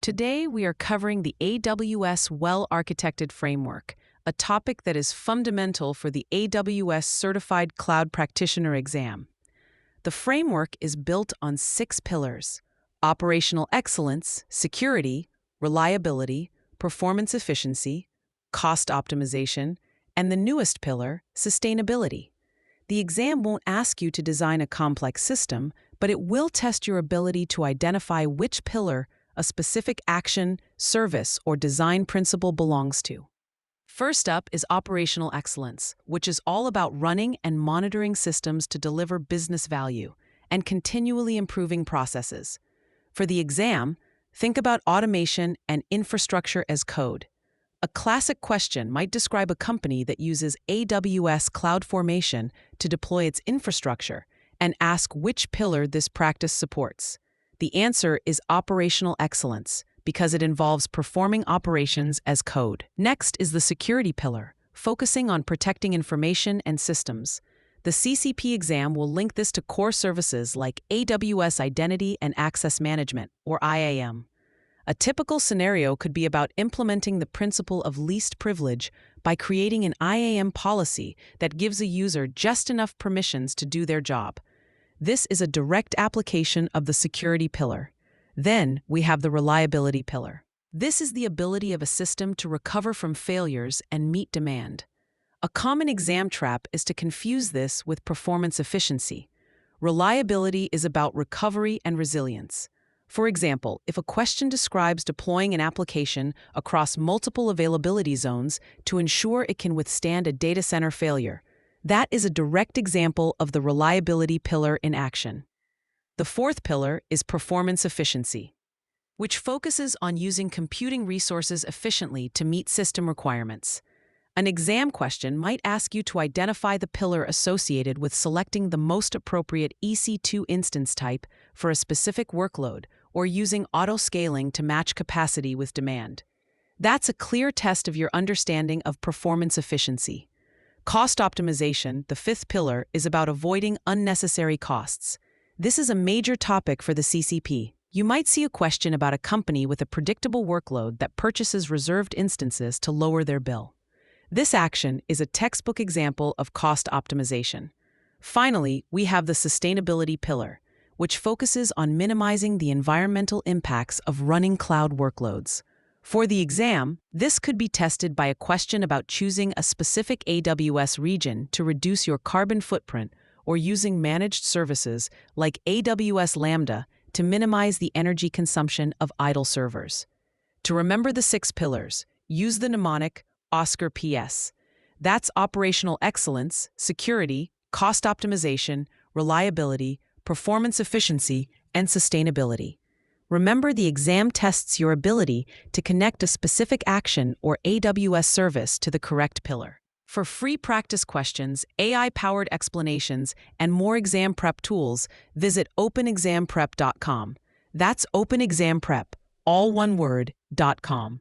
Today, we are covering the AWS Well-Architected Framework, a topic that is fundamental for the AWS Certified Cloud Practitioner exam. The framework is built on 6 pillars: operational excellence, security, reliability, performance efficiency, cost optimization, and the newest pillar, sustainability. The exam won't ask you to design a complex system, but it will test your ability to identify which pillar a specific action, service, or design principle belongs to. First up is operational excellence, which is all about running and monitoring systems to deliver business value and continually improving processes. For the exam, think about automation and infrastructure as code. A classic question might describe a company that uses AWS CloudFormation to deploy its infrastructure and ask which pillar this practice supports. The answer is operational excellence, because it involves performing operations as code. Next is the security pillar, focusing on protecting information and systems. The CCP exam will link this to core services like AWS Identity and Access Management, or IAM. A typical scenario could be about implementing the principle of least privilege by creating an IAM policy that gives a user just enough permissions to do their job. This is a direct application of the security pillar. Then we have the reliability pillar. This is the ability of a system to recover from failures and meet demand. A common exam trap is to confuse this with performance efficiency. Reliability is about recovery and resilience. For example, if a question describes deploying an application across multiple availability zones to ensure it can withstand a data center failure, that is a direct example of the reliability pillar in action. The fourth pillar is performance efficiency, which focuses on using computing resources efficiently to meet system requirements. An exam question might ask you to identify the pillar associated with selecting the most appropriate EC2 instance type for a specific workload, or using auto-scaling to match capacity with demand. That's a clear test of your understanding of performance efficiency. Cost optimization, the fifth pillar, is about avoiding unnecessary costs. This is a major topic for the CCP. You might see a question about a company with a predictable workload that purchases reserved instances to lower their bill. This action is a textbook example of cost optimization. Finally, we have the sustainability pillar, which focuses on minimizing the environmental impacts of running cloud workloads. For the exam, this could be tested by a question about choosing a specific AWS region to reduce your carbon footprint, or using managed services like AWS Lambda to minimize the energy consumption of idle servers. To remember the 6 pillars, use the mnemonic Oscar PS. That's operational excellence, security, cost optimization, reliability, performance efficiency, and sustainability. Remember, the exam tests your ability to connect a specific action or AWS service to the correct pillar. For free practice questions, AI-powered explanations, and more exam prep tools, visit openexamprep.com. That's openexamprep, all one word, .com.